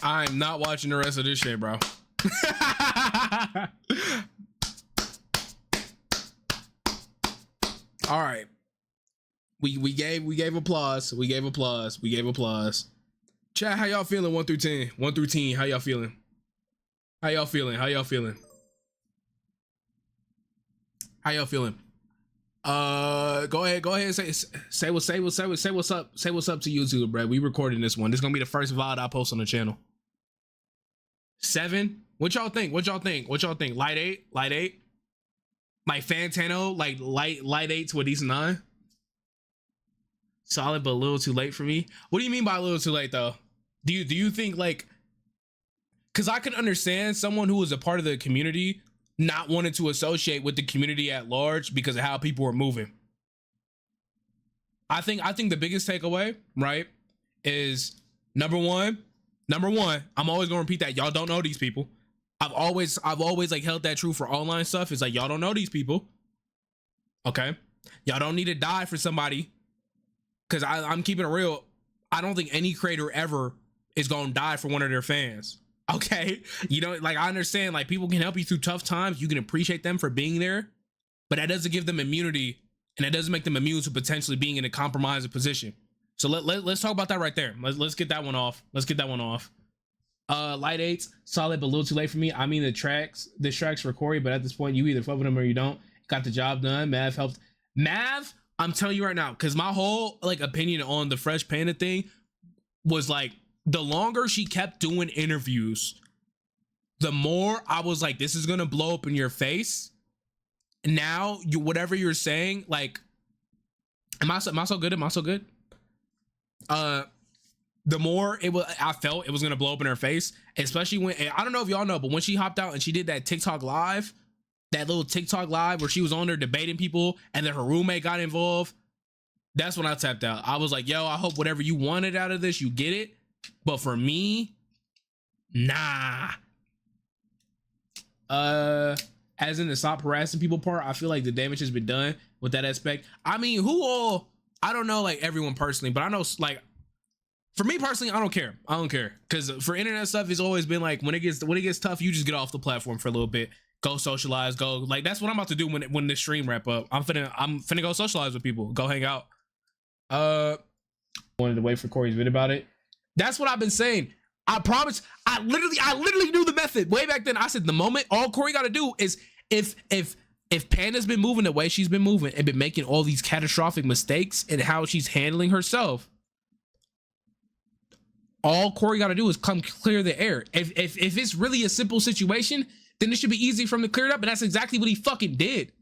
I'm not watching the rest of this shit, bro. All right. We gave applause. We gave applause. We gave applause. Chat, how y'all feeling? 1 through 10. 1 through 10. How y'all feeling? How y'all feeling? How y'all feeling? How y'all feeling? Go ahead and say what's up. Say what's up to YouTube, bro. We recording this one. This is gonna be the first VOD I post on the channel. 7? What y'all think? What y'all think? What y'all think? Light 8? Light 8? Like Fantano, like light 8 to a decent 9? Solid, but a little too late for me. What do you mean by a little too late though? Do you think like, because I can understand someone who was a part of the community not wanting to associate with the community at large because of how people were moving. I think the biggest takeaway, right, is number one, I'm always gonna repeat that y'all don't know these people. I've always like held that true for online stuff. It's like y'all don't know these people. Okay, y'all don't need to die for somebody. Because I'm keeping it real. I don't think any creator ever is gonna die for one of their fans. Okay, you know, like I understand, like people can help you through tough times. You can appreciate them for being there, but that doesn't give them immunity, and that doesn't make them immune to potentially being in a compromising position. So let's talk about that right there. Let's get that one off. Let's get that one off. Light 8s, solid, but a little too late for me. I mean the tracks for Cory, but at this point you either fuck with them or you don't. Got the job done. Mav helped. Mav, I'm telling you right now, because my whole like opinion on the Fresh Panda thing was like, the longer she kept doing interviews, the more I was like, this is gonna blow up in your face. Now you, whatever you're saying, like, am I so good? Am I so good? The more I felt it was gonna blow up in her face, especially when, I don't know if y'all know, but when she hopped out and she did that TikTok live, that little TikTok live where she was on there debating people and then her roommate got involved, that's when I tapped out. I was like, yo, I hope whatever you wanted out of this, you get it. But for me, nah. As in the stop harassing people part, I feel like the damage has been done with that aspect. I mean, I don't know like everyone personally, but I know like, for me personally, I don't care. I don't care. Because for internet stuff, it's always been like, when it gets tough, you just get off the platform for a little bit. Go socialize, go, like that's what I'm about to do when this stream wrap up. I'm finna go socialize with people, go hang out. Wanted to wait for Cory's vid about it. That's what I've been saying. I promise. I literally knew the method way back then. I said the moment all Cory got to do is if Panda's been moving the way she's been moving and been making all these catastrophic mistakes in how she's handling herself, all Cory got to do is come clear the air. If it's really a simple situation, then it should be easy for him to clear it up. And that's exactly what he fucking did.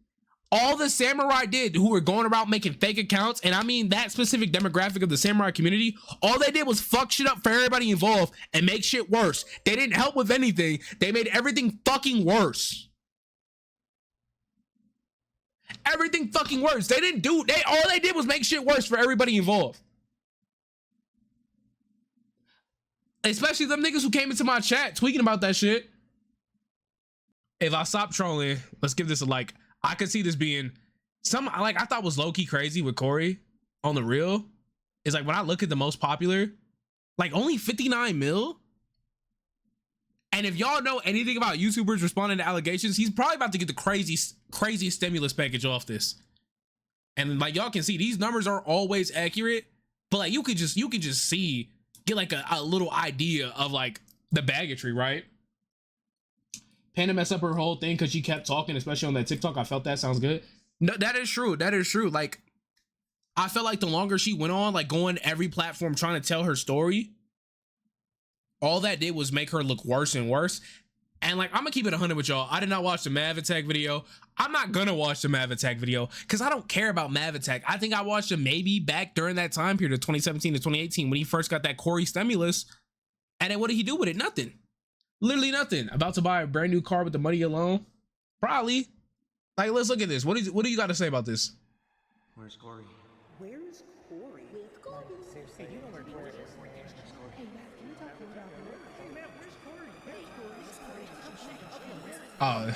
All the samurai did who were going around making fake accounts, and I mean that specific demographic of the samurai community, all they did was fuck shit up for everybody involved and make shit worse. They didn't help with anything. They made everything fucking worse. Everything fucking worse. All they did was make shit worse for everybody involved. Especially them niggas who came into my chat tweaking about that shit. If I stop trolling, let's give this a like. I could see this being some, like, I thought was low-key crazy with Cory on the real. It's like, when I look at the most popular, like only 59 mil. And if y'all know anything about YouTubers responding to allegations, he's probably about to get the crazy stimulus package off this. And like, y'all can see these numbers are always accurate, but like you could just see, get like a little idea of like the baggage, right? Panda messed up her whole thing because she kept talking, especially on that TikTok. I felt that sounds good. No, that is true. That is true. Like, I felt like the longer she went on, like going every platform trying to tell her story, all that did was make her look worse and worse. And like, I'm gonna keep it 100 with y'all. I did not watch the Mav Attack video. I'm not gonna watch the Mav Attack video because I don't care about Mav Attack. I think I watched him maybe back during that time period of 2017 to 2018 when he first got that Cory stimulus. And then what did he do with it? Nothing. Literally nothing. About to buy a brand new car with the money alone? Probably. Like, let's look at this. What do you got to say about this? Where's Cory? Where is Cory? With Cory. Seriously, you know where Cory is. Hey, Matt, can you talk about her? Hey, Matt, where's Cory? Oh.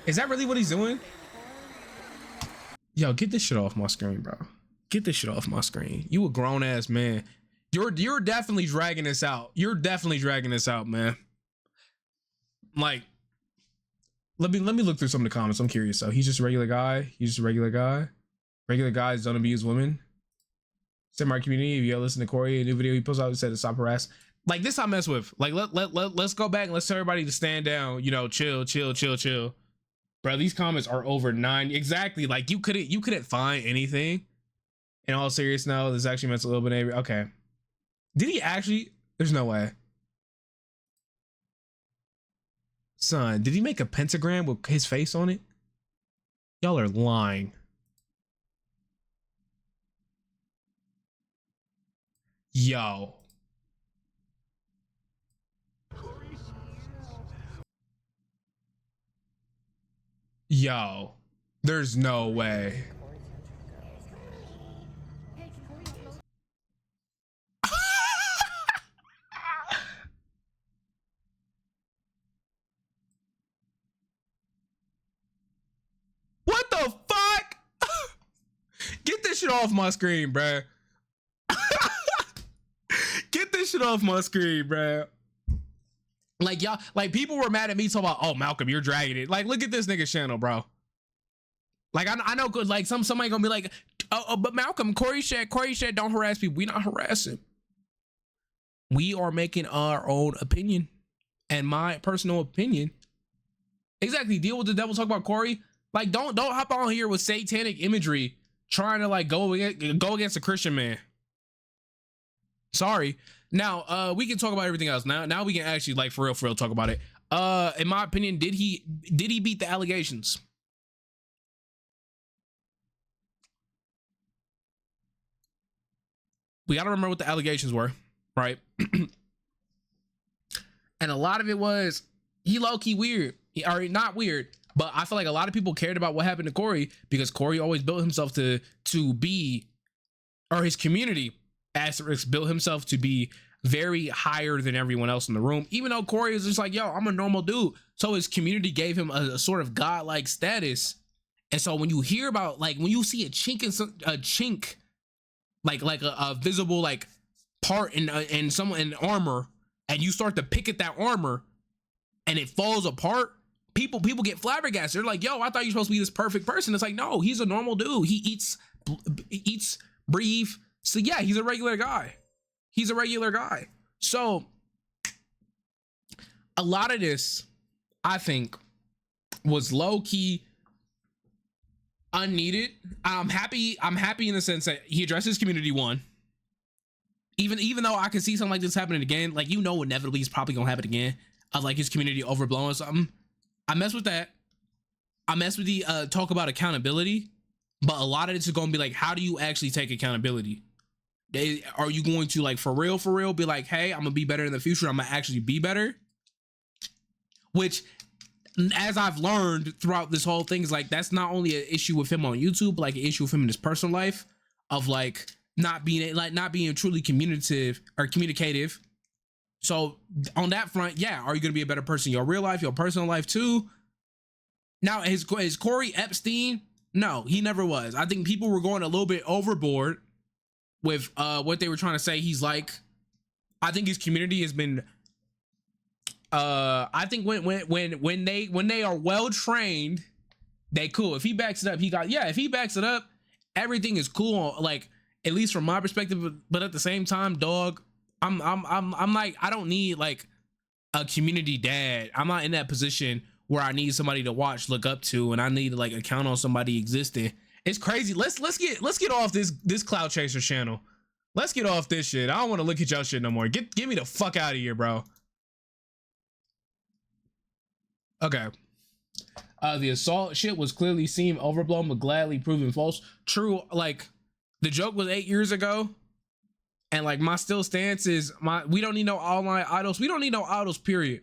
Is that really what he's doing? Yo, get this shit off my screen, bro. Get this shit off my screen. You a grown ass man. You're definitely dragging this out. You're definitely dragging this out, man. Like, let me look through some of the comments. I'm curious. So he's just a regular guy. He's just a regular guy. Regular guys don't abuse women. Semi community. If you listen to Corey, a new video he posts out, he said to stop harass. Like this, I mess with. Like let's go back and let's tell everybody to stand down. You know, chill. Bro, these comments are over 9. Exactly. Like you couldn't find anything. In all seriousness, no, this actually meant a little bit. Okay. Did he actually? There's no way. Son, did he make a pentagram with his face on it? Y'all are lying. Yo. Yo. There's no way. What the fuck? Get this shit off my screen, bruh. Get this shit off my screen, bruh. Like y'all, like people were mad at me talking about, oh Malcolm, you're dragging it. Like, look at this nigga's channel, bro. Like I know, good. Like somebody gonna be like, oh, but Malcolm, Corey said, don't harass people. We not harassing. We are making our own opinion, and my personal opinion. Exactly. Deal with the devil. Talk about Corey. Like, don't hop on here with satanic imagery trying to like go against a Christian man. Sorry. Now, we can talk about everything else. Now we can actually like for real talk about it. In my opinion, did he beat the allegations? We got to remember what the allegations were, right? And a lot of it was he low-key weird, or not weird, but I feel like a lot of people cared about what happened to Corey because Corey always built himself to be, or his community asterisk built himself to be very higher than everyone else in the room, even though Corey is just like, yo, I'm a normal dude. So his community gave him a sort of godlike status. And so when you hear about, like, when you see a chink, like a visible like part in someone in armor, and you start to pick at that armor and it falls apart, people get flabbergasted. They're like, yo, I thought you were supposed to be this perfect person. It's like, no, he's a normal dude. He eats, breathe. So yeah, he's a regular guy. So a lot of this, I think, was low-key unneeded. I'm happy in the sense that he addresses community one. Even though I can see something like this happening again, like, you know, inevitably it's probably gonna happen again, of like his community overblowing something. I mess with that. I mess with the talk about accountability, but a lot of this is gonna be like, how do you actually take accountability? Are you going to, like, for real be like, hey, I'm gonna be better in the future, I'm gonna actually be better? Which, as I've learned throughout this whole thing, is like, that's not only an issue with him on YouTube, but like an issue with him in his personal life, of like not being truly communicative. So on that front, yeah, are you gonna be a better person in your real life, your personal life too? Now, is Corey Epstein? No, he never was. I think people were going a little bit overboard with what they were trying to say he's like. I think his community has been I think when they are well trained, they cool. If he backs it up, if he backs it up, everything is cool, like, at least from my perspective. But at the same time, dog, I'm like, I don't need like a community dad. I'm not in that position where I need somebody to watch, look up to, and I need to like account on somebody existing. It's crazy. Let's get off this Cloud Chaser channel. Let's get off this shit. I don't want to look at your shit no more. Get me the fuck out of here, bro. Okay. The assault shit was clearly seemed overblown, but gladly proven false. True. Like, the joke was 8 years ago, and like my still stance is we don't need no online idols. We don't need no idols. Period.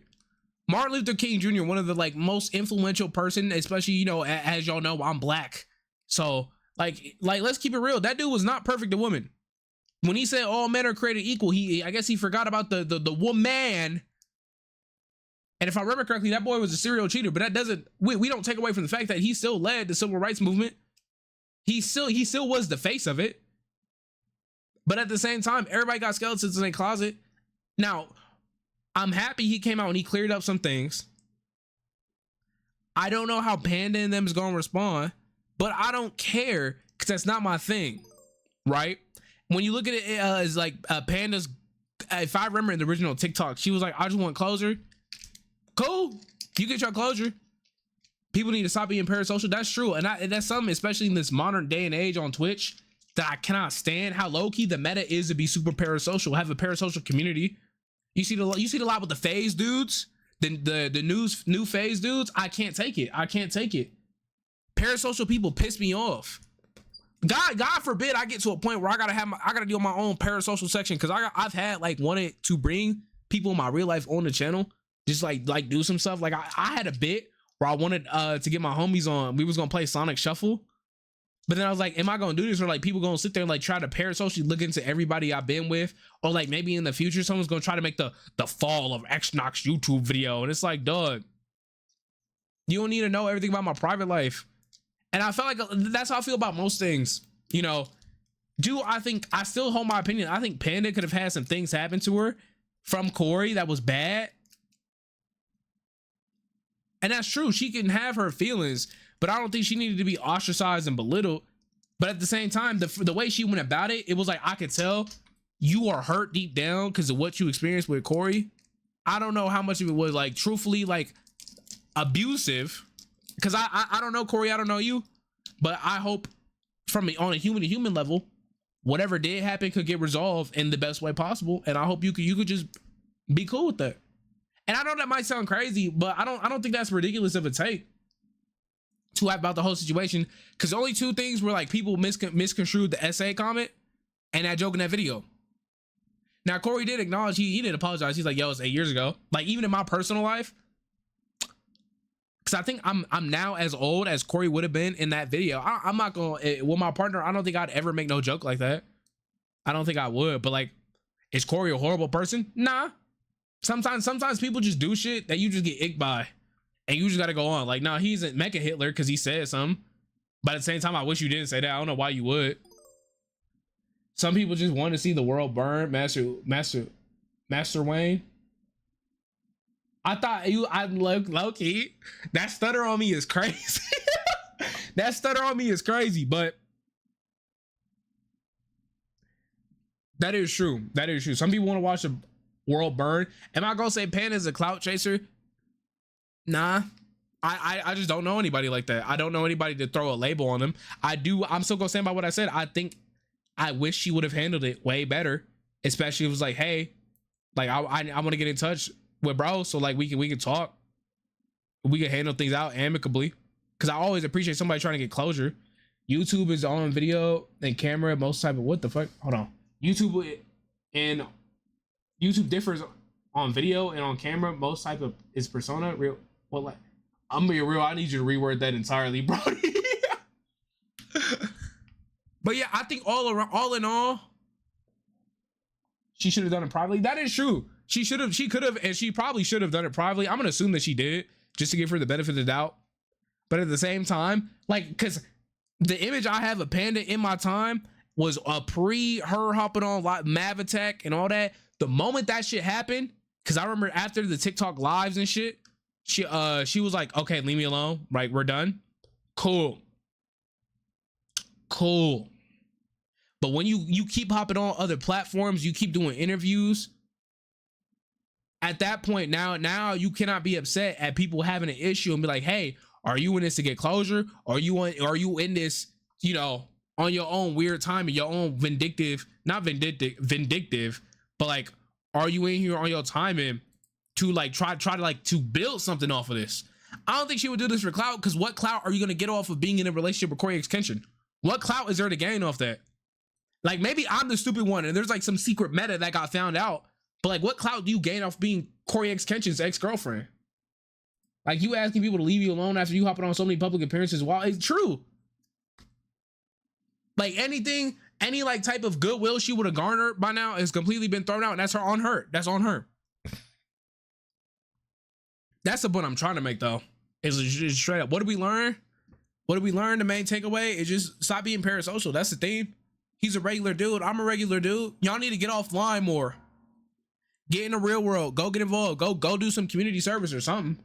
Martin Luther King Jr., one of the like most influential person, especially, you know, as y'all know, I'm black. So like let's keep it real. That dude was not perfect a woman. When he said all men are created equal, I guess he forgot about the woman. And if I remember correctly, that boy was a serial cheater. But that doesn't, we don't take away from the fact that he still led the civil rights movement. He still was the face of it. But at the same time, everybody got skeletons in their closet. Now, I'm happy he came out and he cleared up some things. I don't know how Panda and them is gonna respond, but I don't care because that's not my thing, right? When you look at it as like Panda's, if I remember in the original TikTok, she was like, I just want closure. Cool, you get your closure. People need to stop being parasocial. That's true, and that's something, especially in this modern day and age on Twitch, that I cannot stand. How low key the meta is to be super parasocial, have a parasocial community. You see the lot with the phase dudes, the new phase dudes. I can't take it. I can't take it. Parasocial people piss me off. God forbid I get to a point where I gotta deal with my own parasocial section, because I've had like wanted to bring people in my real life on the channel, just like do some stuff. Like I had a bit where I wanted to get my homies on. We was gonna play Sonic Shuffle, but then I was like, am I gonna do this, or like people gonna sit there and like try to parasocially look into everybody I've been with, or like maybe in the future someone's gonna try to make the fall of Xnox YouTube video, and it's like, dog, you don't need to know everything about my private life. And I felt like that's how I feel about most things, you know. I still hold my opinion. I think Panda could have had some things happen to her from Cory that was bad. And that's true. She can have her feelings, but I don't think she needed to be ostracized and belittled. But at the same time, the way she went about it, it was like, I could tell you are hurt deep down because of what you experienced with Cory. I don't know how much of it was like truthfully like abusive, because I don't know Cory, I don't know you, but I hope on a human to human level, whatever did happen could get resolved in the best way possible, and I hope you could just be cool with that. And I know that might sound crazy, but I don't think that's ridiculous of a take to have about the whole situation, because only two things were like people misconstrued the essay comment and that joke in that video. Now Cory did acknowledge he did apologize. He's like, yo, it's 8 years ago. Like, even in my personal life, because I think I'm now as old as Cory would have been in that video. I'm not gonna, with my partner, I don't think I'd ever make no joke like that. I don't think I would. But like, is Cory a horrible person? Nah. Sometimes people just do shit that you just get icked by, and you just gotta go on. Like, nah, he's a Mecha Hitler because he said something. But at the same time, I wish you didn't say that. I don't know why you would. Some people just want to see the world burn. Master Wayne. I'm low key. That stutter on me is crazy. That stutter on me is crazy, but that is true. That is true. Some people want to watch the world burn. Am I gonna say Panda's a clout chaser? Nah. I just don't know anybody like that. I don't know anybody to throw a label on them. I'm still gonna stand by what I said. I wish she would have handled it way better, especially if it was like, hey, like I want to get in touch with bro, so like we can talk, we can handle things out amicably, because I always appreciate somebody trying to get closure. YouTube is on video and camera most type of, what the fuck, hold on, YouTube differs on video and on camera most type of is persona real. Well, like, I'm being real, I need you to reword that entirely, bro. But yeah, I think all in all, she should have done it privately. That is true. She could have, and she probably should have done it privately. I'm gonna assume that she did, just to give her the benefit of the doubt. But at the same time, like, because the image I have of Panda in my time was a her hopping on like Mav Attack and all that. The moment that shit happened, because I remember after the TikTok lives and shit, she was like, okay, leave me alone. Right, we're done. Cool. But when you keep hopping on other platforms, you keep doing interviews, at that point, now you cannot be upset at people having an issue and be like, hey, are you in this to get closure? Or are you in this, you know, on your own weird time and your own vindictive, but like, are you in here on your timing to like try to like to build something off of this? I don't think she would do this for clout, because what clout are you gonna get off of being in a relationship with CoryxKenshin? What clout is there to gain off that? Like, maybe I'm the stupid one and there's like some secret meta that got found out, but like, what clout do you gain off being CoryxKenshin's ex-girlfriend? Like, you asking people to leave you alone after you hopping on so many public appearances, while it's true. Like, any like type of goodwill she would have garnered by now has completely been thrown out, and that's on her. That's on her. That's the point I'm trying to make, though. Is just straight up, what did we learn? What did we learn? The main takeaway is just stop being parasocial. That's the theme. He's a regular dude. I'm a regular dude. Y'all need to get offline more. Get in the real world. Go get involved. Go do some community service or something.